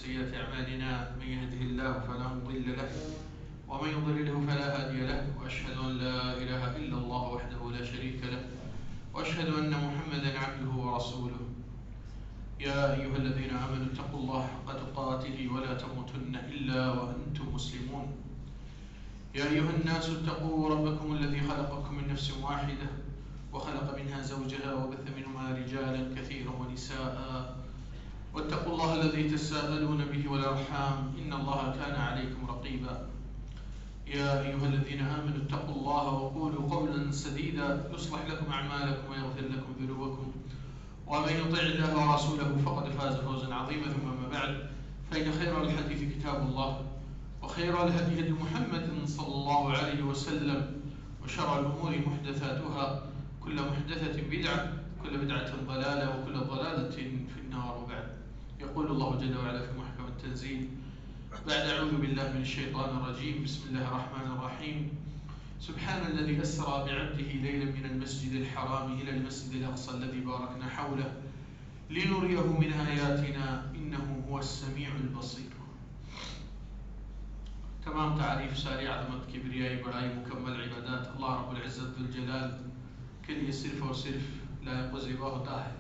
سيئات أعمالنا من يهده الله فلا مضل له ومن يضلله فلا هادي له وأشهد أن لا إله إلا الله وحده لا شريك له وأشهد أن محمدا عبده ورسوله يا أيها الذين آمنوا اتقوا الله حق تقاته ولا تموتن إلا وأنتم مسلمون يا أيها الناس اتقوا ربكم الذي خلقكم من نفس واحدة وخلق منها زوجها وبث منهما رجالا كثيرا ونساء واتقوا الله الذي تساءلون به والأرحام إن الله كان عليكم رقيبا يا أيها الذين آمنوا اتقوا الله وقولوا قولا سديدا يصلح لكم أعمالكم ويغفر لكم ذنوبكم ومن يطع الله ورسوله فقد فاز فوزا عظيما ثم أما بعد فإن خير الحديث كتاب الله وخير الهدي هدي محمد صلى الله عليه وسلم وشر الأمور محدثاتها كل محدثة بدعة كل بدعة ضلالة وكل ضلالة في النار. وبعد يقول الله جل وعلا في محكم التنزيل بعد أعوذ بالله من الشيطان الرجيم بسم الله الرحمن الرحيم سبحان الذي أسرى بعبده ليلا من المسجد الحرام إلى المسجد الأقصى الذي باركنا حوله لنريه من آياتنا إنه هو السميع البصير. تمام تعریف ساری عظمت کبریائی بڑائی مکمل عبادات اللہ رب العزت ذوالجلال کے لیے صرف اور صرف لائق و زیبا ہوتا ہے،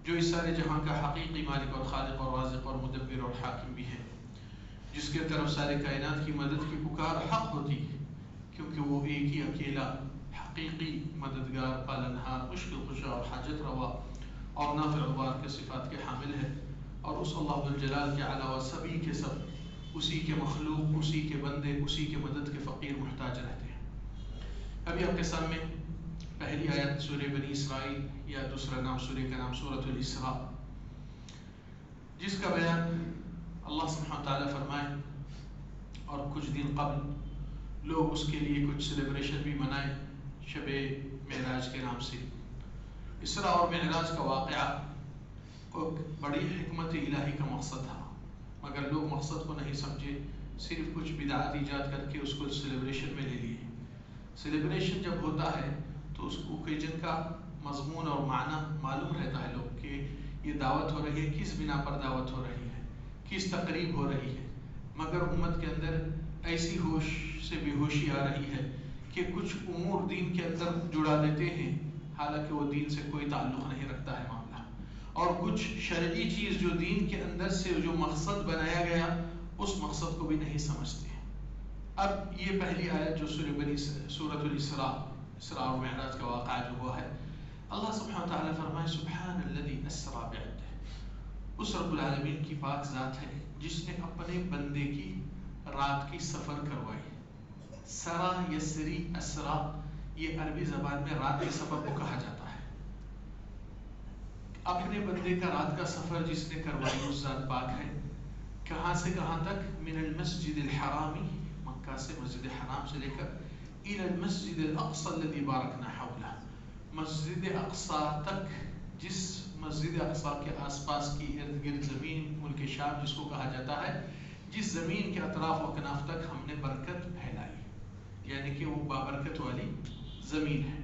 جو اس سارے جہاں کا حقیقی مالک اور خالق اور رازق اور مدبر اور حاکم بھی ہے، جس کے طرف سارے کائنات کی مدد کی پکار حق ہوتی ہے کیونکہ وہ ایک ہی اکیلا حقیقی مددگار پالنہار مشکل کشا اور حاجت روا اور نافع وبار کے صفات کے حامل ہے، اور اس اللہ ذوالجلال کے علاوہ سبھی کے سب اسی کے مخلوق، اسی کے بندے، اسی کے مدد کے فقیر محتاج رہتے ہیں۔ ابھی آپ کے سامنے پہلی آیت سورہ بنی اسرائیل یا دوسرا نام سورہ کا نام سورۃ الاسراء، جس کا بیان اللہ سبحانہ وتعالیٰ فرمائے اور کچھ دن قبل لوگ اس کے لیے کچھ سیلیبریشن بھی منائے شب معراج کے نام سے۔ اسراء اور معراج کا واقعہ ایک بڑی حکمت الہی کا مقصد تھا، مگر لوگ مقصد کو نہیں سمجھے، صرف کچھ بدعات ایجاد کر کے اس کو سیلیبریشن میں لے لیے۔ سیلیبریشن جب ہوتا ہے تو اس اوکیجن کا مضمون اور معنی معلوم رہتا ہے لوگ کہ یہ دعوت ہو رہی ہے، کس بنا پر دعوت ہو رہی ہے، کس تقریب ہو رہی ہے، مگر امت کے اندر ایسی ہوش سے بے ہوشی آ رہی ہے کہ کچھ امور دین کے اندر جڑا دیتے ہیں حالانکہ وہ دین سے کوئی تعلق نہیں رکھتا ہے معاملہ، اور کچھ شرعی چیز جو دین کے اندر سے جو مقصد بنایا گیا اس مقصد کو بھی نہیں سمجھتے ہیں۔ اب یہ پہلی آیت جو سورۃ الاسراء، اسراء اور معراج کا واقعہ جو ہوا ہے، اللہ سبحانہ وتعالیٰ فرمائے سبحان الذی اسریٰ بعبدہ، اس رب العالمین کی پاک ذات ہے جس نے اپنے بندے کی رات کی سفر کروائی۔ سرا یسری اسرا، یہ عربی زبان میں رات کے سفر کو کہا جاتا ہے۔ اپنے بندے کا رات کا سفر جس نے کروائی اس ذات پاک ہے۔ کہاں سے کہاں تک؟ من المسجد الحرامی، مکہ سے مسجد حرام سے لے کر الى المسجد الاقصى الذي باركنا حوله، مسجد اقصی تک، جس مسجد اقصی کے آس پاس کی ارد گرد زمین ملک شام جس کو کہا جاتا ہے، جس زمین کے اطراف و کناف تک ہم نے برکت پھیلائی، یعنی کہ وہ بابرکت والی زمین ہے۔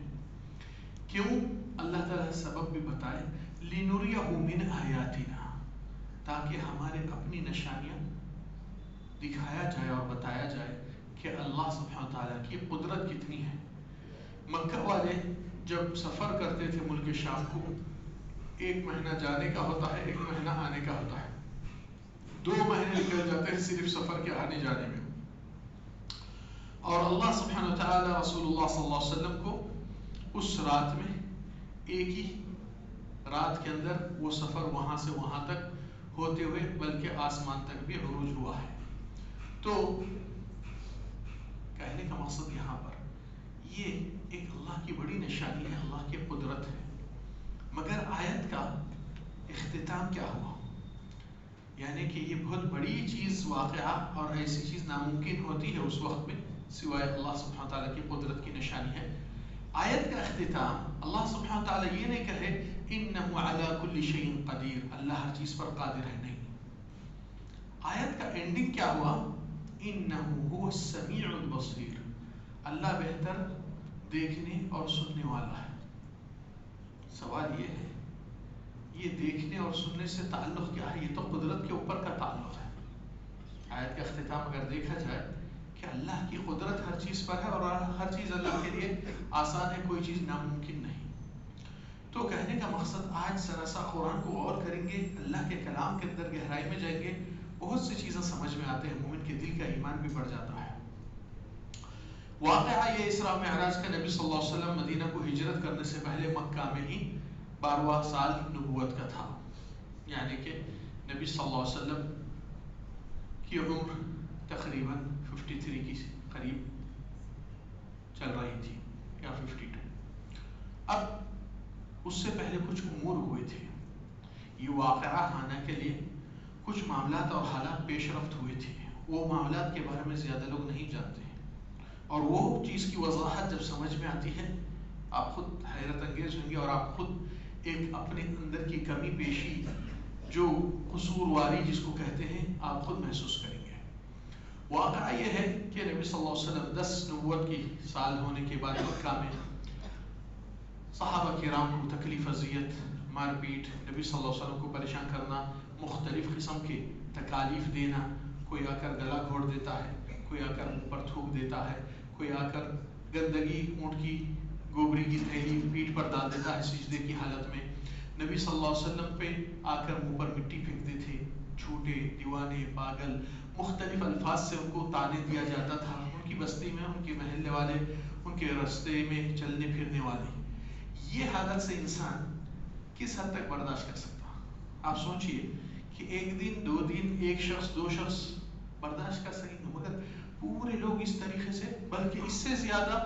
کیوں؟ اللہ تعالیٰ سبب بھی بتائے، لِنُرِيَهُ مِنْ آیَاتِنَا، تاکہ ہمارے اپنی نشانیاں دکھایا جائے اور بتایا جائے کہ اللہ سبحانہ وتعالیٰ کی قدرت کتنی ہے۔ مکہ والے جب سفر کرتے تھے ملک شام کو، 1 مہینہ جانے کا ہوتا ہے، 1 مہینہ آنے کا ہوتا ہے، 2 مہینے نکل جاتے ہیں صرف سفر کے آنے جانے میں، اور اللہ سبحانہ وتعالیٰ رسول اللہ صلی اللہ علیہ وسلم کو اس رات میں ایک ہی رات کے اندر وہ سفر وہاں سے وہاں تک ہوتے ہوئے بلکہ آسمان تک بھی عروج ہوا ہے۔ تو کہنے کا مقصد یہاں پر یہ ایک اللہ کی بڑی نشانی ہے، اللہ کی قدرت ہے، مگر آیت کا اختتام کیا ہوا؟ یعنی کہ یہ بہت بڑی چیز واقعہ اور ایسی چیز ناممکن ہوتی ہے اس وقت میں سوائے اللہ سبحانہ تعالیٰ کی قدرت کی نشانی ہے۔ آیت کا اختتام اللہ سبحانہ تعالیٰ یہ نہیں کہے انہ علی کل شیء قدیر، اللہ ہر چیز پر قادر ہے، نہیں۔ آیت کا اینڈنگ کیا ہوا؟ انہ هو السمیع البصیر، اللہ بہتر دیکھنے اور سننے والا ہے۔ سوال یہ ہے، یہ دیکھنے اور سننے سے تعلق کیا ہے؟ یہ تو قدرت کے اوپر کا تعلق ہے۔ اختتام اگر دیکھا جائے کہ اللہ کی قدرت ہر چیز پر ہے اور ہر چیز اللہ کے لیے آسان ہے، کوئی چیز ناممکن نہیں. تو کہنے کا مقصد آج ذرا سا قرآن کو غور کریں گے، اللہ کے کلام کے اندر گہرائی میں جائیں گے، بہت سی چیزیں سمجھ میں آتے ہیں، مومن کے دل کا ایمان بھی بڑھ جاتا ہے. واقعہ یہ اسراء معراج کا نبی صلی اللہ علیہ وسلم مدینہ کو ہجرت کرنے سے پہلے مکہ میں ہی 12واں سال نبوت کا تھا، یعنی کہ نبی صلی اللہ علیہ وسلم کی عمر تقریباً 53 کی قریب چل رہی تھی یا 52. اب اس سے پہلے کچھ امور ہوئے تھے. یہ واقعہ آنے کے لیے کچھ معاملات اور حالات پیش رفت ہوئے تھے، وہ معاملات کے بارے میں زیادہ لوگ نہیں جانتے ہیں، اور وہ چیز کی وضاحت جب سمجھ میں آتی ہے آپ خود حیرت انگیز ہوں گے، اور آپ خود ایک اپنے اندر کی کمی پیشی جو قصورواری جس کو کہتے ہیں آپ خود محسوس کریں گے. واقعہ یہ ہے کہ نبی صلی اللہ علیہ وسلم 10 نبوت کی سال ہونے کے بعد مکہ میں صحابہ کرام کو تکلیف اذیت، مار پیٹ، نبی صلی اللہ علیہ وسلم کو پریشان کرنا، مختلف قسم کے تکالیف دینا، کوئی آ کر گلا گھوڑ دیتا ہے، کوئی آ کر منہ پر تھوک دیتا ہے، کوئی آ کر گندگی اونٹ کی گوبری کی تھیلی پیٹ پر ڈال دیتا ہے سجدے کی حالت میں. نبی صلی اللہ علیہ وسلم پہ آ کر منہ پر مٹی پھینکتے تھے، جھوٹے، دیوانے، پاگل، مختلف الفاظ سے ان کو طعنے دیا جاتا تھا. ان کی بستی میں، ان کے محلے والے، ان کے رستے میں چلنے پھرنے والے، یہ حالت سے انسان کس حد تک برداشت کر سکتا؟ آپ سوچئے کہ ایک دن، 2 دن، ایک شخص، 2 شخص برداشت کر سکیں گے، مگر پورے لوگ اس طریقے سے، بلکہ اس سے زیادہ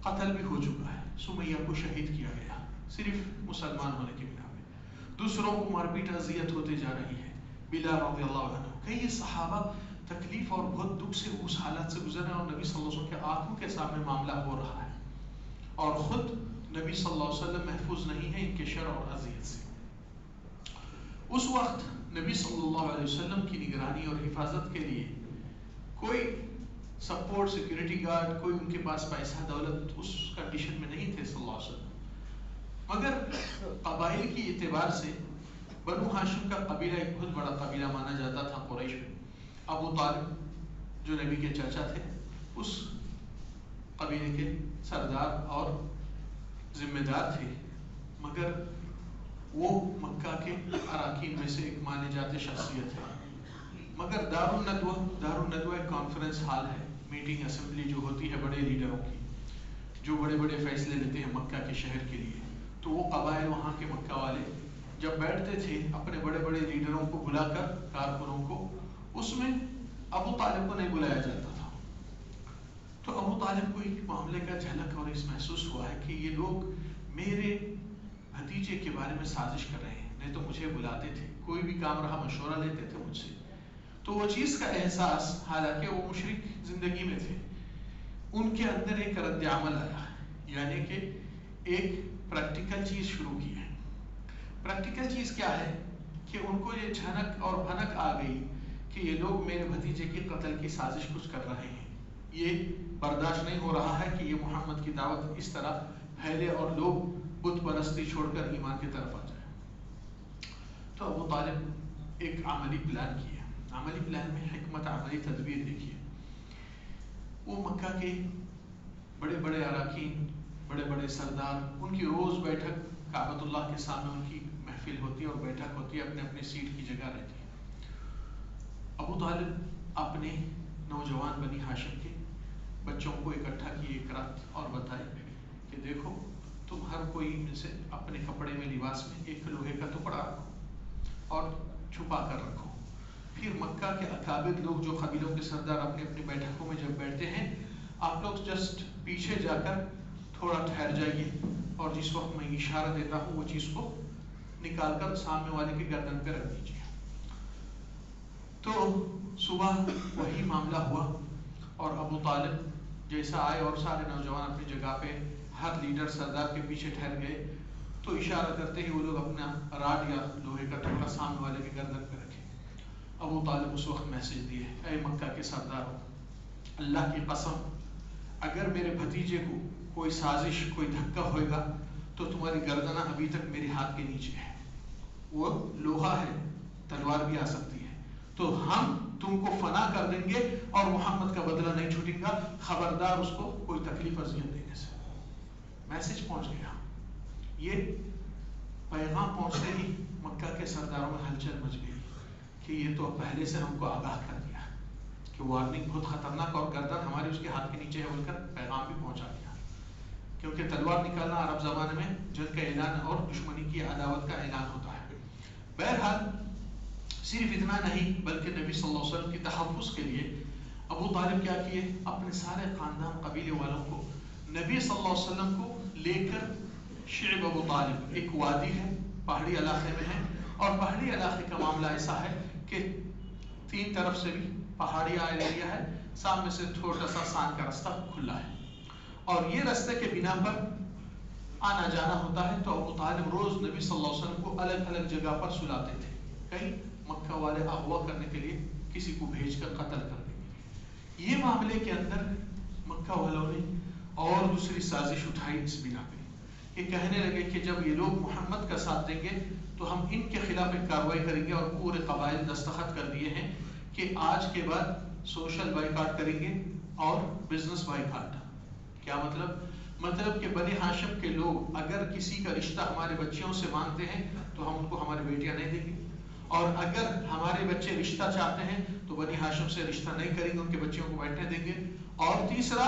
قتل بھی ہو چکا ہے. سمیہ کو شہید کیا گیا صرف مسلمان ہونے کی بنا پہ، دوسروں کو مار پیٹ اذیت ہوتے جا رہی ہے. بلال رضی اللہ عنہ، کئی صحابہ تکلیف اور بہت دکھ سے اس حالات سے گزرے، اور نبی صلی اللہ علیہ وسلم کے آنکھوں کے سامنے معاملہ ہو رہا ہے، اور خود نبی صلی اللہ علیہ وسلم محفوظ نہیں ہے ان کے شر اور اذیت سے. اس وقت نبی صلی اللہ علیہ وسلم کی نگرانی اور حفاظت کے لیے کوئی سپورٹ، سیکیورٹی گارڈ، کوئی ان کے پاس پیسہ دولت اس کنڈیشن میں نہیں تھے صلی اللہ علیہ وسلم. مگر قبائل کی اعتبار سے بنو ہاشم کا قبیلہ ایک بہت بڑا قبیلہ مانا جاتا تھا قریش میں. ابو طالب جو نبی کے چچا تھے، اس قبیلے کے سردار اور ذمہ دار تھے، مگر وہ مکہ کے اراکین میں سے ایک مانے جاتے شخصیت ہے. مگر دارالندوہ ایک کانفرنس ہال ہے، میٹنگ اسمبلی جو ہوتی ہے بڑے لیڈروں کی، جو بڑے بڑے فیصلے لیتے ہیں مکہ کے شہر کے لیے. تو وہ قبائل، وہاں کے مکہ والے جب بیٹھتے تھے اپنے بڑے بڑے لیڈروں کو بلا کر، کارکنوں کو، اس میں ابو طالب کو نہیں بلایا جاتا تھا. تو ابو طالب کو ایک معاملے کا جھلک اور اس محسوس ہوا ہے کہ یہ لوگ میرے بھتیجے کے بارے میں سازش کر رہے ہیں، نہیں تو مجھے بلاتے تھے، کوئی بھی کام رہا مشورہ لیتے تھے مجھ سے. تو وہ چیز کا احساس، حالانکہ وہ مشرک زندگی میں تھے، ان کے اندر ایک رد عمل آیا، یعنی کہ ایک پریکٹیکل چیز شروع کی ہے. پریکٹیکل چیز کیا ہے کہ ان کو یہ جھنک اور بھنک آ گئی کہ یہ لوگ میرے بھتیجے کی قتل کی سازش کچھ کر رہے ہیں. یہ برداشت نہیں ہو رہا ہے کہ یہ محمد کی دعوت اس طرح پھیلے اور لوگ بت پرستی چھوڑ کر ایمان کی طرف آ جائیں. تو ابو طالب ایک عملی پلان کیا. عملی پلان میں حکمت عملی تدبیر دیکھیے. وہ مکہ کے بڑے بڑے اراکین، بڑے بڑے سردار، ان کی روز بیٹھک کعبۃ اللہ کے سامنے ان کی محفل ہوتی ہے اور بیٹھک ہوتی ہے، اپنے اپنے سیٹ کی جگہ رہتی ہے. ابو طالب اپنے نوجوان بنی ہاشم کے بچوں کو اکٹھا کیے ایک رات اور بتائے کہ دیکھو، تم ہر کوئی میں سے اپنے کپڑے میں، لباس میں ایک لوہے کا ٹکڑا رکھو اور چھپا کر رکھو. پھر مکہ کے اکابر لوگ، جو قبیلوں کے سردار اپنی اپنی بیٹھکوں میں جب بیٹھتے ہیں، آپ لوگ جسٹ پیچھے جا کر تھوڑا ٹھہر جائیے، اور جس وقت میں اشارہ دیتا ہوں وہ چیز کو نکال کر سامنے والے کی گردن پہ رکھ دیجیے. تو صبح وہی معاملہ ہوا، اور ابو طالب جیسا آئے اور سارے نوجوان اپنی جگہ پہ، ہر لیڈر سردار کے پیچھے ٹھہر گئے، تو اشارہ کرتے ہی وہ لوگ اپنا راڈ یا لوہے کا ٹکڑا سامنے والے کی گردن پہ رکھے. ابو طالب اس وقت میسج دیے، اے مکہ کے سرداروں، اللہ کی قسم، اگر میرے بھتیجے کو کوئی سازش، کوئی دھکا ہوئے گا تو تمہاری گردنہ ابھی تک میرے ہاتھ کے نیچے ہے. وہ لوہا ہے، تلوار بھی آ سکتی ہے، تو ہم تم کو فنا کر دیں گے اور محمد کا بدلہ نہیں چھوٹے گا، خبردار اس کو کوئی تکلیف اذیت دینے سے۔ میسج پہنچ گیا۔ یہ پیغام پہنچتے ہی مکہ کے سرداروں میں ہلچل مچ گئی کہ یہ تو پہلے سے ہم کو آگاہ کر دیا کہ وارننگ بہت خطرناک اور گردن ہماری اس کے ہاتھ کے نیچے ہے بول کر پیغام بھی پہنچا دیا، کیونکہ تلوار نکالنا عرب زمانے میں جنگ کا اعلان اور دشمنی کی عداوت کا اعلان ہوتا ہے۔ بہرحال صرف اتنا نہیں بلکہ نبی صلی اللہ علیہ وسلم کی تحفظ کے لیے ابو طالب کیا کیے، اپنے سارے خاندان قبیلے والوں کو نبی صلی اللہ علیہ وسلم کو لے کر شعب ابو طالب، ایک وادی ہے پہاڑی علاقے میں ہے، اور پہاڑی علاقے کا معاملہ ایسا ہے کہ تین طرف سے بھی پہاڑی ایریا ہے، سامنے سے چھوٹا سا سان کا راستہ کھلا ہے، اور یہ راستے کے بنا پر آنا جانا ہوتا ہے۔ تو ابو طالب روز نبی صلی اللہ علیہ وسلم کو الگ الگ جگہ پر سلاتے تھے، کہیں مکہ والے اغوا کرنے کے لیے کسی کو بھیج کر قتل کر دیں گے۔ یہ معاملے کے اندر مکہ والوں نے اور دوسری سازش اٹھائی اس بنا پہ کہ کہنے لگے کہ جب یہ لوگ محمد کا ساتھ دیں گے تو ہم ان کے خلاف ایک کارروائی کریں گے، اور پورے قبائل دستخط کر دیے ہیں کہ آج کے بعد سوشل بائیکاٹ کریں گے اور بزنس بائیکاٹ۔ کیا مطلب کہ بنی ہاشم کے لوگ اگر کسی کا رشتہ ہمارے بچیوں سے مانگتے ہیں تو ہم ان کو ہماری بیٹیاں نہیں دیں گے، اور اگر ہمارے بچے رشتہ چاہتے ہیں تو بنی ہاشم سے رشتہ نہیں کریں گے، ان کے بچیوں کو بیٹھنے دیں گے۔ اور تیسرا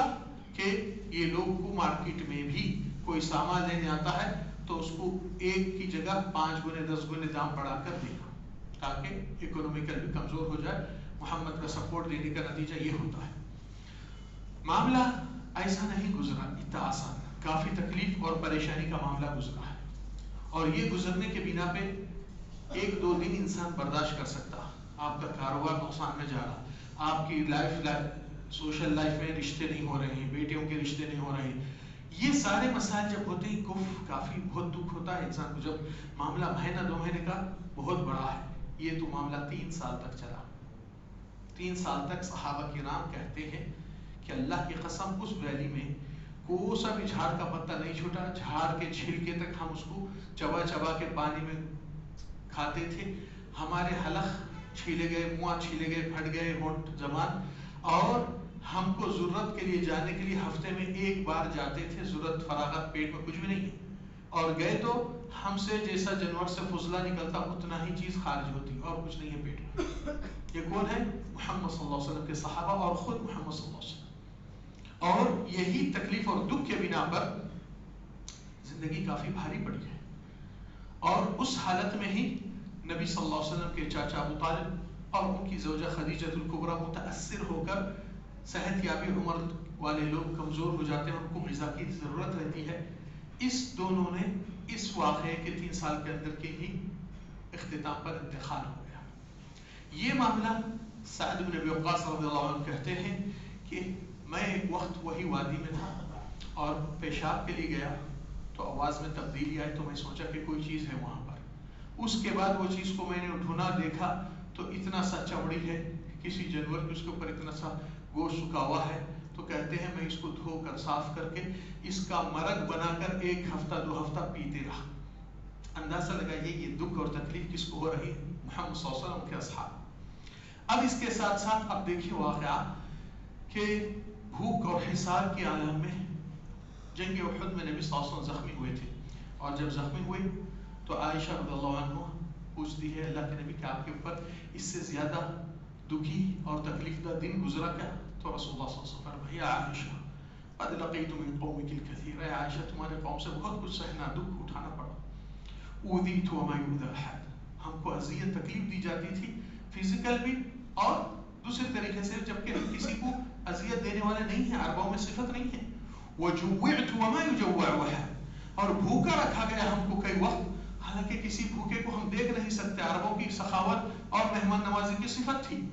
کہ یہ لوگ کو مارکیٹ میں بھی کوئی سامان لینے آتا ہے تو اس کو ایک کی جگہ 5 گنے 10 گنے دام بڑھا کر دینا، تاکہ اکنومیکل بھی کمزور ہو جائے۔ محمد کا سپورٹ دینے کا نتیجہ یہ ہوتا ہے۔ معاملہ ایسا نہیں گزرا اتنا آسان، کافی تکلیف اور پریشانی کا معاملہ گزرا ہے، اور یہ گزرنے کے بنا پہ 1-2 دن انسان برداشت کر سکتا، آپ کا کاروبار نقصان میں جا رہا، آپ کی لائف سوشل لائف میں رشتے نہیں ہو رہے ہیں، بیٹیوں کے رشتے نہیں ہو رہے ہیں، یہ سارے مسائل جب ہوتے ہیں کافی بہت دکھ ہوتا ہے انسان کو۔ جب معاملہ مہینہ 2 مہینے کا بہت بڑا ہے، یہ تو معاملہ 3 سال تک چلا۔ 3 سال تک صحابہ کرام کہتے ہیں کہ اللہ کی قسم اس ویلی میں کوئی سا بھی جھاڑ کا پتا نہیں چھوٹا، جھاڑ کے چھلکے تک ہم اس کو چبا چبا کے پانی میں کھاتے تھے، ہمارے حلق چھیلے گئے، منہ چھیلے گئے، پھٹ گئے ہونٹ زبان، اور ہم کو ضرورت کے لیے جانے کے لیے ہفتے میں 1 بار جاتے تھے، ضرورت فراغت پیٹ میں کچھ بھی نہیں ہے، اور گئے تو ہم سے جیسا جانور سے فضلہ نکلتا اتنا ہی چیز خارج ہوتی، اور کچھ نہیں ہے پیٹ میں۔ یہ کون ہے؟ محمد صلی اللہ علیہ وسلم کے صحابہ اور خود محمد صلی اللہ علیہ وسلم۔ اور یہی تکلیف اور دکھ کے بنا پر زندگی کافی بھاری پڑی ہے، اور اس حالت میں ہی نبی صلی اللہ علیہ وسلم کے چاچا ابو طالب اور ان کی زوجہ خدیجہ الکبریٰ متاثر ہو کر، صحت یابی عمر والے لوگ کمزور ہو جاتے ہیں، ان کو غذا کی ضرورت رہتی ہے۔ اس دونوں نے اس واقعے کے 3 سال کے اندر کے ہی اختتام پر انتقال ہو گیا۔ یہ معاملہ سعد بن ابی وقاص رضی اللہ عنہ کہتے ہیں کہ میں ایک وقت وہی وادی میں تھا اور پیشاب کے لیے گیا تو آواز میں تبدیلی آئی، تو میں سوچا کہ کوئی چیز ہے وہاں پر۔ اس کے بعد وہ چیز کو میں نے ڈھونڈا، دیکھا تو اتنا سا چمڑی ہے کسی جانور کے، اس کے اوپر اتنا سا گوشت سکا ہوا ہے، تو کہتے ہیں میں اس کو دھو کر صاف کر کے اس کا مرق بنا کر 1 ہفتہ 2 ہفتہ پیتے رہا۔ اندازہ لگائیے یہ دکھ اور تکلیف کس کو ہو رہی ہے؟ محمد صلی اللہ علیہ وسلم کے اصحاب۔ اب اس کے ساتھ ساتھ اب دیکھیے واقعہ کہ بھوک اور حصار کی عالم میں جنگ احد میں نبی صلی اللہ علیہ وسلم زخمی ہوئے تھے، اور جب زخمی ہوئے تو عائشہ رضی اللہ عنہ پوچھتی ہے اللہ کے نبی کہ آپ کے اوپر اس سے زیادہ دکھی اور تکلیف دہ دن گزرا کیا؟ تو رسول اللہ صلی اللہ علیہ وسلم فرمایا یا عائشہ قد لقیت من قومک الکثیر، اے عائشہ تمہارے قوم سے بہت کچھ سہنا، دکھ اٹھانا پڑا۔ اوذیت وما یؤذی احد، ہم کو اذیت تکلیف دی جاتی تھی، فزیکل بھی اور دوسرے طریقے سے، جبکہ ہم کسی کو اذیت دینے والے نہیں ہیں، عربوں میں صفت نہیں ہے۔ وجوعت وما یجوع احد، اور بھوکا رکھا گیا ہم کو کئی وقت، حالانکہ کسی بھوکے کو ہم دیکھ نہیں سکتے، عربوں کی سخاوت اور مہمان نوازی کی صفت تھی۔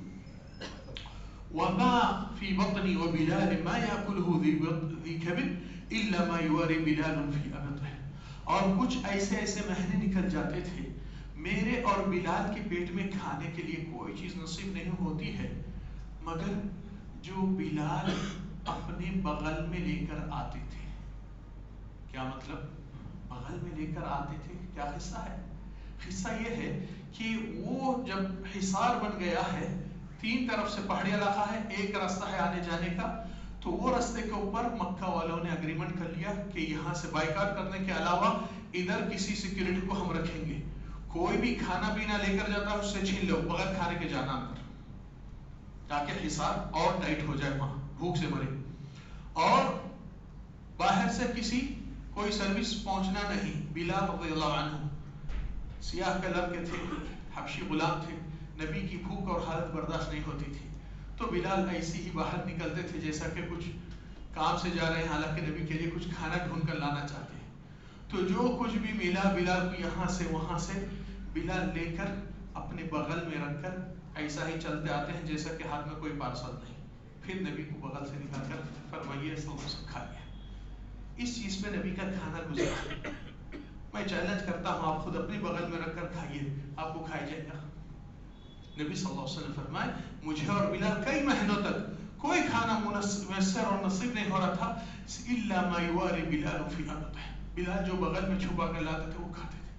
وما في بطني وبلال ما يأكله ذي كبد إلا ما يواري بلال في أبطه، اور کچھ ایسے ایسے مہینے نکل جاتے تھے میرے اور بلال کے پیٹ میں کھانے کے لیے کوئی چیز نصیب نہیں ہوتی ہے مگر جو بلال اپنے بغل میں لے کر آتے تھے۔ کیا مطلب؟ بغل میں لے کر آتے تھے، کیا قصہ ہے؟ قصہ یہ ہے کہ وہ جب حصار بن گیا ہے، 3 طرف سے پہاڑی علاقہ ہے، ایک راستہ ہے آنے جانے کا، تو وہ راستے کے اوپر مکہ والوں نے اگریمنٹ کر لیا کہ یہاں سے بائیکاٹ کرنے کے علاوہ ادھر کسی سیکیورٹی کو ہم رکھیں گے، کوئی بھی کھانا پینا لے کر جاتا ہے اس سے چھین لو، بغیر کھانے کے جانا اندر، تاکہ حصار اور ٹائٹ ہو جائے، وہاں بھوک سے مرے، اور باہر سے کسی کوئی سروس پہنچنا نہیں۔ بلال رضی اللہ عنہ سیاہ کلر کے تھے، حبشی غلام تھے، نبی کی بھوک اور حالت برداشت نہیں ہوتی تھی، تو بلال ایسی ہی باہر نکلتے تھے جیسا کہ کچھ کام سے جا رہے ہیں، حالانکہ نبی کے لیے کچھ کھانا ڈھونڈ کر لانا چاہتے ہیں، تو جو کچھ بھی ملا بلال کو یہاں سے وہاں سے بلال لے کر اپنے بغل میں رکھ کر ایسا ہی چلتے آتے ہیں جیسا کہ ہاتھ میں کوئی پارسل نہیں، پھر نبی کو بغل سے نکال کر فرمائیے سب کھا لیا۔ اس چیز پہ نبی کا کھانا گزرا۔ میں چیلنج کرتا ہوں، آپ خود اپنی بغل میں رکھ کر کھائیے، آپ کو کھایا جائے گا۔ نبی صلی اللہ علیہ وسلم فرمائے مجھے اور بلال کئی مہینوں تک کوئی کھانا میسر اور نصیب نہیں ہو رہا تھا الا ما یواری بلال فی ارضہ، بلال جو بغل میں چھپا کر لاتے تھے وہ کھاتے تھے۔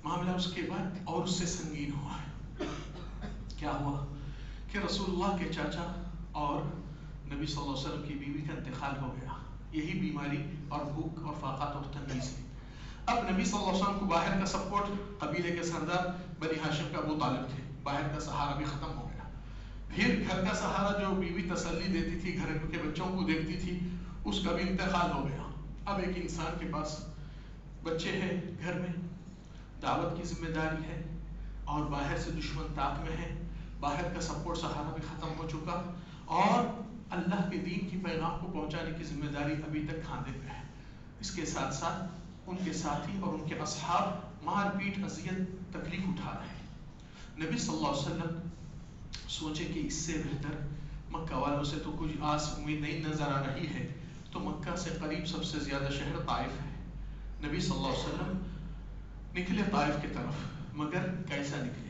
معاملہ اس کے بعد اور اس سے سنگین ہوا ہے۔ کیا ہوا کہ رسول اللہ کے چاچا اور نبی صلی اللہ علیہ وسلم کی بیوی کا انتقال ہو گیا، یہی بیماری اور بھوک اور فاقات اور تمیز ہے۔ اب نبی صلی اللہ علیہ وسلم کو باہر کا سپورٹ، قبیلے کے سردار بنی ہاشم کا ابو طالب تھے، باہر کا سہارا بھی ختم ہو گیا، پھر گھر کا سہارا جو بیوی تسلی دیتی تھی، گھر کے بچوں کو دیکھتی تھی، اس کا بھی انتقال ہو گیا۔ اب ایک انسان کے پاس بچے ہیں، گھر میں دعوت کی ذمہ داری ہے، اور باہر سے دشمن طاق میں ہے، باہر کا سپورٹ سہارا بھی ختم ہو چکا، اور اللہ کے دین کی پیغام کو پہنچانے کی ذمہ داری ابھی تک کھاندے پہ ہے۔ اس کے ساتھ ساتھ ان کے ساتھی اور ان کے اصحاب مار پیٹ اذیت تکلیف اٹھا رہے ہیں۔ نبی صلی اللہ علیہ وسلم سوچے کہ اس سے بہتر مکہ والوں سے تو کچھ آس امید نہیں نظر آ رہی ہے، تو مکہ سے قریب سب سے زیادہ شہر طائف ہے۔ نبی صلی اللہ علیہ وسلم نکلے طائف کی طرف، مگر کیسا نکلے؟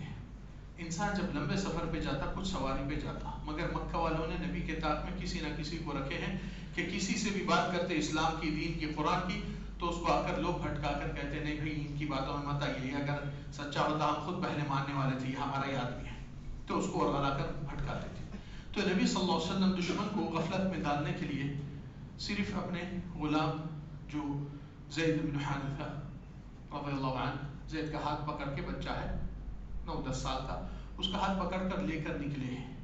انسان جب لمبے سفر پہ جاتا کچھ سواری پہ جاتا، مگر مکہ والوں نے نبی کے طاق میں کسی نہ کسی کو رکھے ہیں کہ کسی سے بھی بات کرتے اسلام کی، دین کی، قرآن کی، تو اس کو آ کر لوگ بھٹکا کر کہتے نہیں بھائی ان کی باتوں میں مت آئیے، اگر سچا ہوتا ہم خود پہلے ماننے والے تھے، یہ ہمارا ہی آدمی ہے، تو اس کو ورگلا کر بھٹکاتے تھے۔ تو نبی صلی اللہ علیہ وسلم دشمن کو غفلت میں ڈالنے کے لیے صرف اپنے غلام جو زید بن حارثہ رضی اللہ عنہ، زید کا ہاتھ پکڑ کے، بچہ ہے 9-10 سال کا، اس کا ہاتھ پکڑ کر لے کر نکلے ہیں،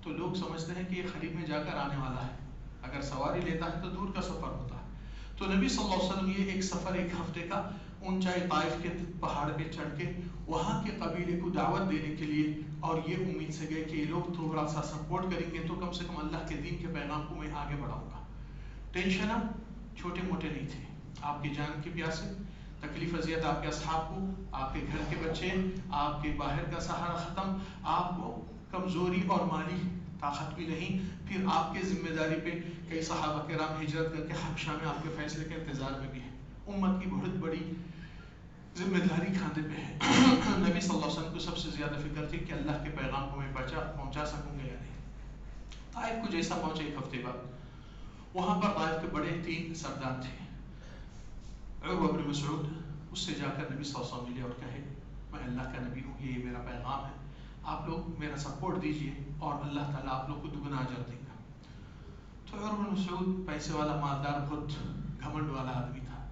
تو لوگ سمجھتے ہیں کہ یہ خلیب میں جا کر آنے والا ہے، اگر سواری لیتا ہے تو دور کا سفر ہوتا ہے۔ تو نبی صلی اللہ علیہ وسلم یہ ایک سفر 1 ہفتے کا اونچائی طائف کے پہاڑ پہ چڑھ کے وہاں کے قبیلے کو دعوت دینے کے لیے، اور یہ امید سے گئے کہ یہ لوگ تھوڑا سا سپورٹ کریں گے تو کم سے کم اللہ کے دین کے پیغام کو میں آگے بڑھاؤں گا۔ ٹینشن اب چھوٹے موٹے نہیں تھے، آپ کی جان کی پیاسے، تکلیف اذیت آپ کے اصحاب کو، آپ کے گھر کے بچے، آپ کے باہر کا سہارا ختم، آپ کو کمزوری اور مالی طاقت بھی نہیں، پھر آپ کے ذمہ داری پہ کئی صحابہ کرام ہجرت کر کے حبشہ میں آپ کے فیصلے کے انتظار میں بھی ہیں، امت کی بہت بڑی ذمہ داری کھاندے پہ ہے۔ نبی صلی اللہ علیہ وسلم کو سب سے زیادہ فکر تھی کہ اللہ کے پیغام کو میں پہنچا سکوں گا یا نہیں۔ طائف کو جیسا پہنچے 1 ہفتے بعد، وہاں پر طائف کے بڑے 3 سردار تھے، عروہ بن مسعود، اس سے جا کر نبی صلی اللہ علیہ وسلم ملے اور کہے میں اللہ کا نبی ہوں، یہ میرا پیغام ہے، آپ لوگ میرا سپورٹ دیجئے اور اللہ تعالیٰ آپ لوگ کو دگنا اجر دے گا۔ تو عروہ بن مسعود پیسے والا، مالدار، بہت گھمنڈ والا آدمی تھا،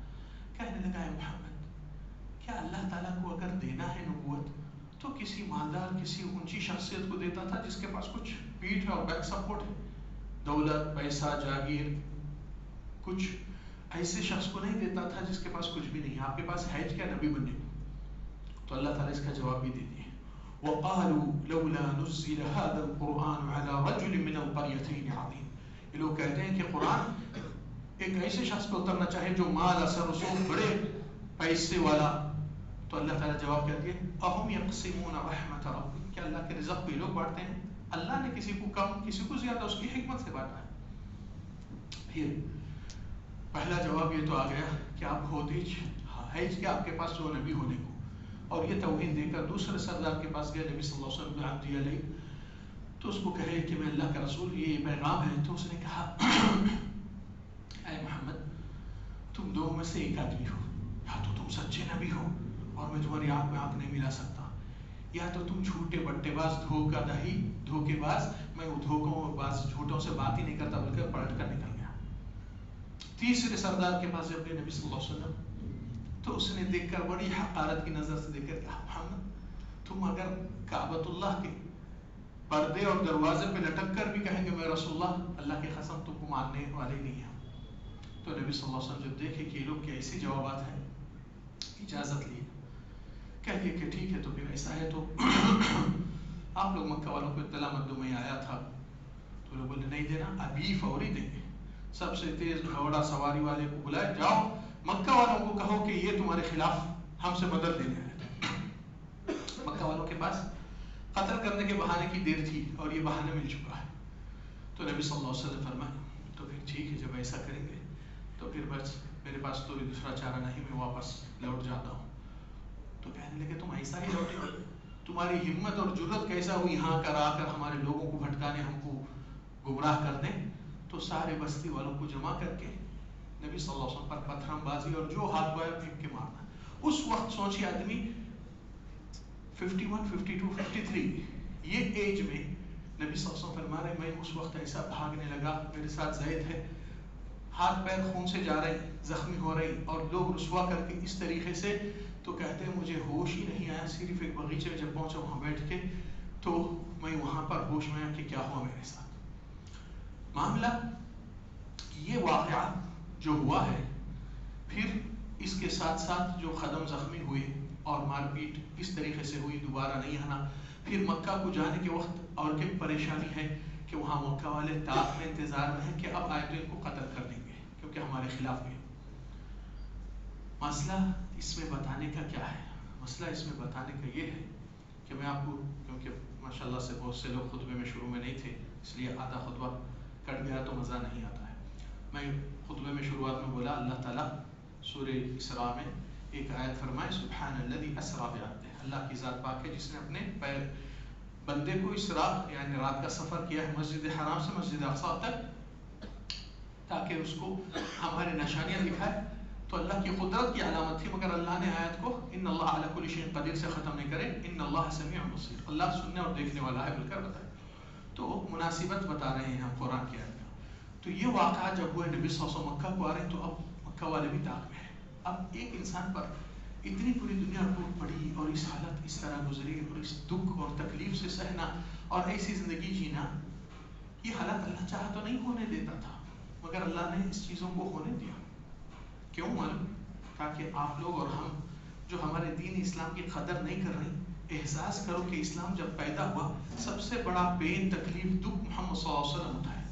کہنے لگا اے محمد، کیا اللہ تعالیٰ کو اگر دینا ہے نبوت تو کسی مالدار، کسی اونچی شخصیت کو دیتا تھا جس کے پاس کچھ پیٹھ ہے اور بیک سپورٹ ہے، دولت، پیسہ، جاگیر، کچھ ایسے شخص کو نہیں دیتا تھا جس کے پاس کچھ بھی نہیں، آپ کے پاس ہے کیا نبی بننے کو؟ تو اللہ تعالیٰ اس کا جواب بھی دیتے ہیں، وَقَالُوا لَوْلَا نُزِّلَ هَذَا الْقُرْآنُ عَلَى رَجُلٍ مِّنَ الْقَرْيَتَيْنِ عَظِيمٍ۔ یہ لوگ کہتے ہیں کہ قرآن ایک ایسے شخص پہ اترنا چاہے جو مال، اثر، رسوخ، بڑے پیسے والا۔ تو اللہ تعالیٰ جواب کہتے ہیں اَهُمْ يَقْسِمُونَ رَحْمَةَ رَبِّكَ، کیا اللہ کے رزق کو یہ لوگ بانٹتے ہیں؟ اللہ نے کسی کو کم، کسی کو زیادہ اس کی حکمت سے بانٹا ہے۔ پھر پہلا جواب یہ تو آ گیا کہ آپ ہوتیج، ہے کیا آپ کے پاس جو نبی ہونے کو، اور یہ توہین دے کر دوسرے سردار کے پاس گیا نبی صلی اللہ علیہ وسلم عبد علیہ، تو اس کو کہے کہ میں اللہ کا رسول، یہ پیغام ہے، تو اس نے کہا اے محمد، تم دو میں سے ایک آدمی ہو، یا تو تم سچے نبی ہو اور میں تمہاری آنکھ میں آنکھ نہیں ملا سکتا، یا تو تم جھوٹے بٹے باز، دھوکے باز، میں دھوکوں باز جھوٹوں سے بات ہی نہیں کرتا بلکہ پلٹ کر نکل گیا۔ تیسرے سردار کے پاس جب گئے نبی صلی اللہ علیہ وسلم، تو اس نے دیکھ کر بڑی حقارت کی نظر سے دیکھ کر کہا محمد تم اگر کعبۃ اللہ کے پردے اور دروازے پہ لٹک کر بھی کہیں گے میں رسول اللہ کی قسم تم کو ماننے والے نہیں ہیں۔ تو نبی صلی اللہ علیہ وسلم جب دیکھے کہ یہ لوگ کیسے جوابات ہیں، اجازت لی، کہہ دیا کہ ٹھیک ہے تو پھر ایسا ہے تو آپ لوگ مکہ والوں کو اطلاع مت دو میں آیا تھا۔ تو لوگ بولے نہیں دینا، ابھی فوری دیں گے، سب سے تیز گھوڑا سواری والے کو بلائے، جاؤ مکہ والوں کو کہو کہ یہ تمہارے خلاف ہم سے مدد لینے آئے تھے۔ مکہ والوں کے پاس قتل کرنے کے بہانے کی دیر تھی اور یہ بہانہ مل چکا ہے۔ تو نبی صلی اللہ علیہ وسلم فرمایا تو پھر ٹھیک ہے، جب ایسا کریں گے تو پھر بس میرے پاس تو دوسرا چارہ نہیں، میں واپس لوٹ جاتا ہوں۔ تو کہنے لگے تم ایسا ہی لوٹے گے؟ تمہاری ہمت اور جرت کیسا ہوئی یہاں کر آ کر ہمارے لوگوں کو بھٹکانے، ہم کو گمراہ کر دیں؟ تو سارے بستی والوں کو جمع کر کے نبی صلی اللہ علیہ وسلم پر پتھرم بازی اور جو ہاتھ پایا پھینک کے مارنا۔ اس وقت سوچیے آدمی 51 52 53 یہ ایج میں نبی صلی اللہ علیہ وسلم فرما رہے میں اس وقت ایسا بھاگنے لگا، میرے ساتھ زید ہے، ہاتھ پیر خون سے جا رہی، زخمی ہو رہی اور لوگ رسوا کر کے اس طریقے سے، تو کہتے ہیں مجھے ہوش ہی نہیں آیا، صرف ایک بغیچے میں جب پہنچا وہاں بیٹھ کے تو میں وہاں پر ہوش میں آیا کہ کیا ہوا میرے ساتھ۔ معاملہ یہ واقعہ جو ہوا ہے، پھر اس کے ساتھ ساتھ جو قدم زخمی ہوئے اور مار پیٹ اس طریقے سے ہوئی، دوبارہ نہیں آنا، پھر مکہ کو جانے کے وقت اور ایک پریشانی ہے کہ وہاں مکہ والے طاق میں انتظار میں ہیں کہ اب آئے تو ان کو قتل کر دیں گے کیونکہ ہمارے خلاف گئے۔ مسئلہ اس میں بتانے کا کیا ہے؟ مسئلہ اس میں بتانے کا یہ ہے کہ میں آپ کو، کیونکہ ماشاءاللہ سے بہت سے لوگ خطبے میں شروع میں نہیں تھے، اس لیے آدھا خطبہ کٹ گیا تو مزہ نہیں آتا ہے۔ میں خطبے میں شروعات میں بولا اللہ تعالیٰ سورہ اسراء میں ایک آیت فرمائے سبحان الذی اسریٰ بعبدہ، اللہ کی ذات پاک ہے جس نے اپنے بندے کو اسراء یعنی رات کا سفر کیا ہے مسجد حرام سے مسجد اقصی تک، تاکہ اس کو ہماری نشانیاں دکھائے۔ تو اللہ کی قدرت کی علامت تھی، مگر اللہ نے آیت کو ان اللہ علی کل شیء قدیر سے ختم نہیں کرے، ان اللہ سمیع بصیر، اللہ سننے اور دیکھنے والا ہے بول کر بتائے۔ تو مناسبت بتا رہے ہیں ہم قرآن کی آیت کا۔ تو یہ واقعہ جب ہوئے نبی صلی اللہ علیہ وسلم مکہ کو آ رہے ہیں تو اب مکہ والے بھی طاق میں ہیں۔ اب ایک انسان پر اتنی پوری دنیا ٹوٹ پڑی اور اس حالت اس طرح گزری اور اس دکھ اور تکلیف سے سہنا اور ایسی زندگی جینا، یہ حالت اللہ چاہا تو نہیں ہونے دیتا تھا، مگر اللہ نے اس چیزوں کو ہونے دیا۔ کیوں معلوم؟ تاکہ آپ لوگ اور ہم جو ہمارے دین اسلام کی قدر نہیں کر رہے، احساس کرو کہ اسلام جب پیدا ہوا سب سے بڑا پین، تکلیف، دکھ محمد صلی اللہ علیہ وسلم اٹھائے،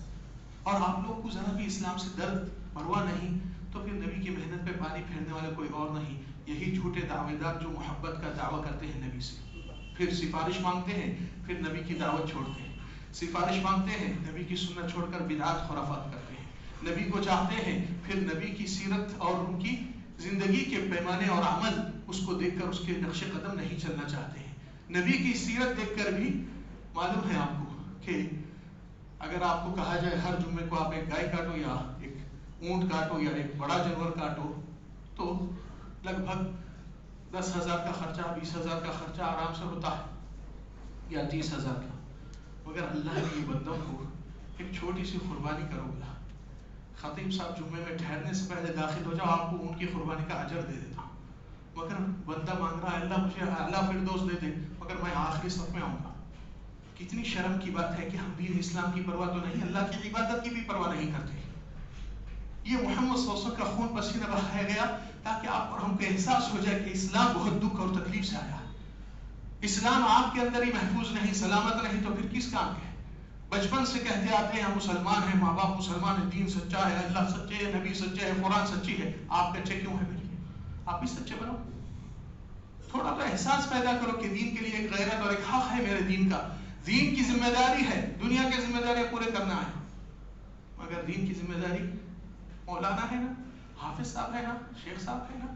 اور آپ لوگ کو ذرا بھی اسلام سے درد پرواہ نہیں، تو پھر نبی کی محنت پہ پانی پھیرنے والے کوئی اور نہیں، یہی جھوٹے دعوے دار جو محبت کا دعویٰ کرتے ہیں نبی سے، پھر سفارش مانگتے ہیں، پھر نبی کی دعوت چھوڑتے ہیں، سفارش مانگتے ہیں، نبی کی سنت چھوڑ کر بدعات خرافات کرتے ہیں، نبی کو چاہتے ہیں، پھر نبی کی سیرت اور ان کی زندگی کے پیمانے اور عمل اس کو دیکھ کر اس کے نقش قدم نہیں چلنا چاہتے ہیں۔ نبی کی سیرت دیکھ کر بھی معلوم ہے آپ کو کہ اگر آپ کو کہا جائے ہر جمعے کو آپ ایک گائے کاٹو یا ایک اونٹ کاٹو یا ایک بڑا جانور کاٹو، تو لگ بھگ 10,000 کا خرچہ، 20,000 کا خرچہ آرام سے ہوتا ہے، یا 30,000 کا، مگر اللہ نے یہ بندوں کو ایک چھوٹی سی قربانی کرو گا، خطیب صاحب جمعے میں ٹھہرنے سے پہلے داخل ہو جاؤ، آپ کو اونٹ کی قربانی کا اجر دے دیتا ہوں، مگر بندہ مانگ رہا ہے اللہ مجھے اعلیٰ فردوس دے دے، مگر میں آخری صف میں آؤں گا۔ کتنی شرم کی بات ہے کہ ہم دین اسلام کی پرواہ تو نہیں، اللہ کی عبادت کی بھی پرواہ نہیں کرتے۔ یہ محمد صلی اللہ علیہ وسلم کا خون پسینہ بہایا گیا تاکہ آپ اور ہم کو احساس ہو جائے کہ اسلام بہت دکھ اور تکلیف سے آیا ہے۔ اسلام آپ کے اندر ہی محفوظ نہیں، سلامت نہیں، تو پھر کس کام کے؟ بچپن سے کہتے آتے ہیں ہم مسلمان ہیں، ماں باپ مسلمان ہیں، دین سچا ہے، اللہ سچے ہے، نبی سچے ہے، قرآن سچی ہے، آپ کچے کیوں ہیں؟ آپ بھی سچے بنو، تھوڑا تو احساس پیدا کرو کہ دین کے لیے ایک غیرت اور ایک حق ہے، میرے دین کا، دین کی ذمہ داری ہے، دنیا کی ذمہ داری پورے کرنا ہے، مگر دین کی ذمہ داری مولانا ہے نا، حافظ صاحب ہے نا، شیخ صاحب ہے نا،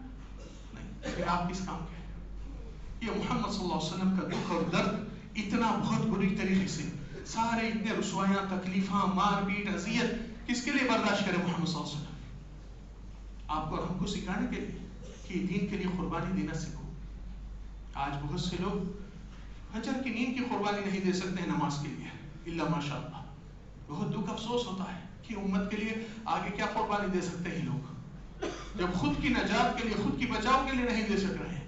نہیں، پھر آپ کس کام کے؟ یہ محمد صلی اللہ علیہ وسلم کا دکھ اور درد اتنا بہت بری طریقے سے، سارے اتنے رسوائیاں، تکلیفاں، مار پیٹ، اذیت کس کے لیے برداشت کرے محمد صلی اللہ علیہ وسلم؟ آپ کو اور ہم کو سکھانے کے لیے کہ دین کے لیے قربانی دینا سیکھو، آج بہت سے لوگ فجر کی نیند کی قربانی نہیں دے سکتے ہیں نماز کے لیے، الا ماشاء اللہ. بہت دکھ افسوس ہوتا ہے کہ امت کے لیے آگے کیا قربانی دے سکتے ہیں لوگ، جب خود کی نجات کے لیے، خود کی بچاؤ کے لیے نہیں دے سک رہے ہیں.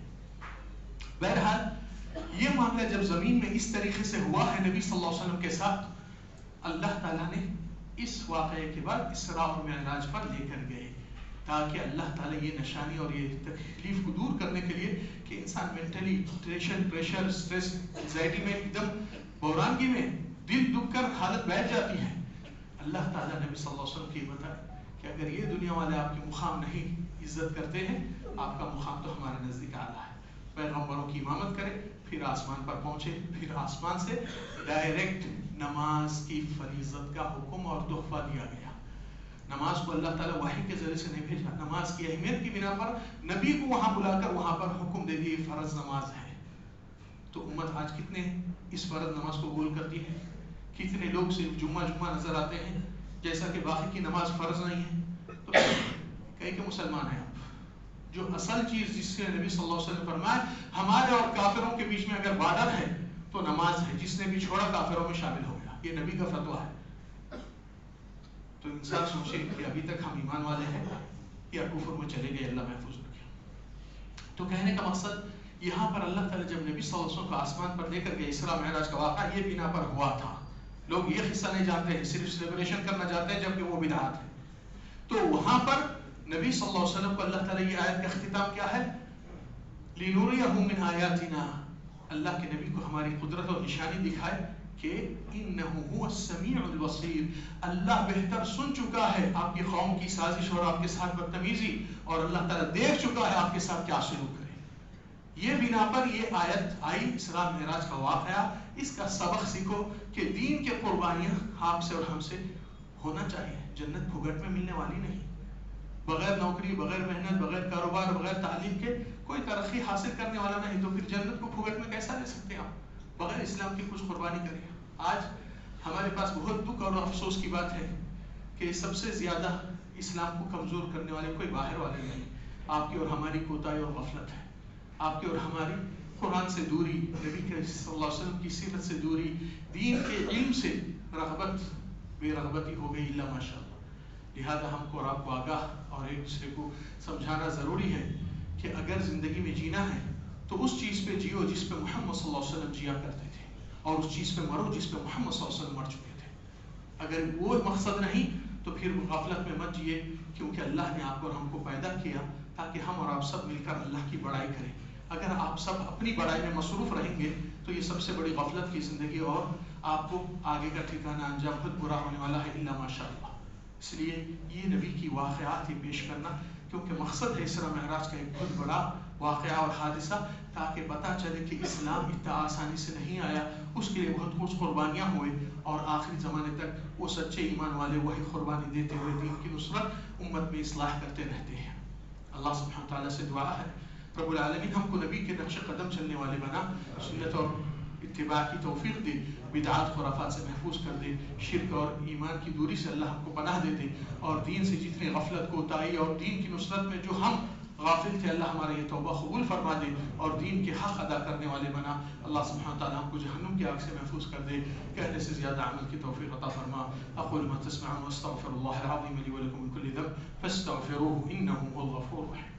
بہرحال یہ معاملہ جب زمین میں اس طریقے سے ہوا ہے نبی صلی اللہ علیہ وسلم کے ساتھ، اللہ تعالیٰ نے اس واقعے کے بعد اسراء اور معراج پر لے کر گئے، تاکہ اللہ تعالیٰ یہ نشانی اور یہ تکلیف کو دور کرنے کے لیے کہ انسان mentally tension, pressure, stress, anxiety میں ایک دم بحرانگی میں دل دکھ کر حالت بیٹھ جاتی ہے. اللہ تعالیٰ نبی صلی اللہ علیہ وسلم کی بتایا کہ اگر یہ دنیا والے آپ کی مقام نہیں عزت کرتے ہیں، آپ کا مقام تو ہمارے نزدیک اعلیٰ ہے. پیغمبروں کی امامت کرے، پھر آسمان پر پہنچے، پھر آسمان سے ڈائریکٹ نماز کی فریضت کا حکم اور تحفہ دیا گیا. نماز کو اللہ تعالیٰ وحی کے ذریعے سے نہیں بھیجا، نماز کی اہمیت کی بنا پر نبی کو وہاں بلا کر وہاں پر حکم دے دیے فرض نماز ہے. تو امت آج کتنے اس فرض نماز کو قبول کرتی ہے؟ کتنے لوگ صرف جمعہ نظر آتے ہیں جیسا کہ باقی کی نماز فرض نہیں ہے. تو کئی کہ مسلمان ہیں آپ، جو اصل چیز جس سے نبی صلی اللہ علیہ وسلم فرمایا ہمارے اور کافروں کے بیچ میں اگر بارڈر ہے تو نماز ہے، جس نے بھی چھوڑا کافروں میں شامل ہو گیا، یہ نبی کا فتویٰ ہے. تو انسان سوچے کہ ابھی تک ہم ایمان والے ہیں یا کفر میں چلے گئے، اللہ محفوظ رکھے. تو کہنے کا مقصد یہاں پر اللہ تعالیٰ جب نبی صلی اللہ علیہ وسلم کو آسمان پر لے کر گئے، اسراء معراج کا واقعہ یہ بنا پر ہوا تھا. لوگ یہ قصہ نہیں جانتے ہیں، صرف سیلیبریشن کرنا چاہتے ہیں جبکہ وہ بدعت ہے. تو وہاں پر نبی صلی اللہ علیہ وسلم کو اللہ تعالیٰ یہ آیت کا اختتام کیا ہے؟ لِنُرِيَهُ مِنْ آيَاتِنَا، اللہ کے نبی کو ہماری قدرت اور نشانی دکھائے کہ انہ هو السمیع البصیر، اللہ بہتر سن چکا ہے آپ کی قوم کی سازش اور آپ کے ساتھ بدتمیزی، اور اللہ تعالیٰ دیکھ چکا ہے آپ کے ساتھ کیا سلوک کرے. یہ بنا پر یہ آیت آئی، اسراء معراج کا واقعہ. اس کا سبق سیکھو کہ دین کے قربانیاں آپ سے اور ہم سے ہونا چاہیے. جنت پھگٹ میں ملنے والی نہیں. بغیر نوکری، بغیر محنت، بغیر کاروبار، بغیر تعلیم کے کوئی ترقی حاصل کرنے والا نہیں. تو پھر جنت کو پھگٹ میں کیسا لے سکتے ہیں آپ؟ بغیر اسلام کی کچھ قربانی کریں. آج ہمارے پاس بہت دکھ اور افسوس کی بات ہے کہ سب سے زیادہ اسلام کو کمزور کرنے والے کوئی باہر والے نہیں، آپ کی اور ہماری کوتاہی اور غفلت ہے. آپ کی اور ہماری قرآن سے دوری، نبی کے صلی اللہ علیہ وسلم کی سیرت سے دوری، دین کے علم سے رغبت بے رغبتی ہو گئی الا ماشاء اللہ. لہذا ہم کو اور آپ کو آگاہ اور ایک دوسرے کو سمجھانا ضروری ہے کہ اگر زندگی میں جینا ہے تو اس چیز پہ جیو جس پہ محمد صلی اللہ علیہ وسلم جیا کرتے تھے، اور اس چیز پہ مرو جس پہ محمد صلی اللہ علیہ وسلم مر چکے تھے. اگر وہ مقصد نہیں تو پھر غفلت میں مت جیے، کیونکہ اللہ نے آپ کو اور ہم کو پیدا کیا تاکہ ہم اور آپ سب مل کر اللہ کی بڑائی کریں. اگر آپ سب اپنی بڑائی میں مصروف رہیں گے تو یہ سب سے بڑی غفلت کی زندگی، اور آپ کو آگے کا ٹھکانہ انجام بہت برا ہونے والا ہے الا ماشاء اللہ. اس لیے یہ نبی کی واقعات ہی پیش کرنا، کیونکہ مقصد ہے اسراء معراج کا ایک بہت بڑا واقعہ اور حادثہ، تاکہ پتہ چلے کہ اسلام اتنا آسانی سے نہیں آیا، اس کے لیے بہت کچھ قربانیاں ہوئے، اور آخری زمانے تک وہ سچے ایمان والے وہی قربانی دیتے ہوئے دین کی نصرت امت میں اصلاح کرتے رہتے ہیں. اللہ سبحانہ تعالیٰ سے دعا ہے رب العالمین ہم کو نبی کے نقش قدم چلنے والے بنا، سنت اور اتباع کی توفیق دے، بدعات خرافات سے محفوظ کر دے، شرک اور ایمان کی دوری سے اللہ ہم کو پناہ دے دے، اور دین سے جتنے غفلت کوتاہی اور دین کی نصرت میں جو ہم غافل تھے اللہ ہمارا یہ توبہ قبول فرما دے، اور دین کے حق ادا کرنے والے بنا. اللہ سبحانہ تعالیٰ ہم کو جہنم کی آگ سے محفوظ کر دے، کہنے سے زیادہ عمل کی توفیق عطا فرما. اقول ما تسمعون واستغفر الله العظيم لي ولكم من كل ذنب فاستغفروه انه هو الغفور الرحيم.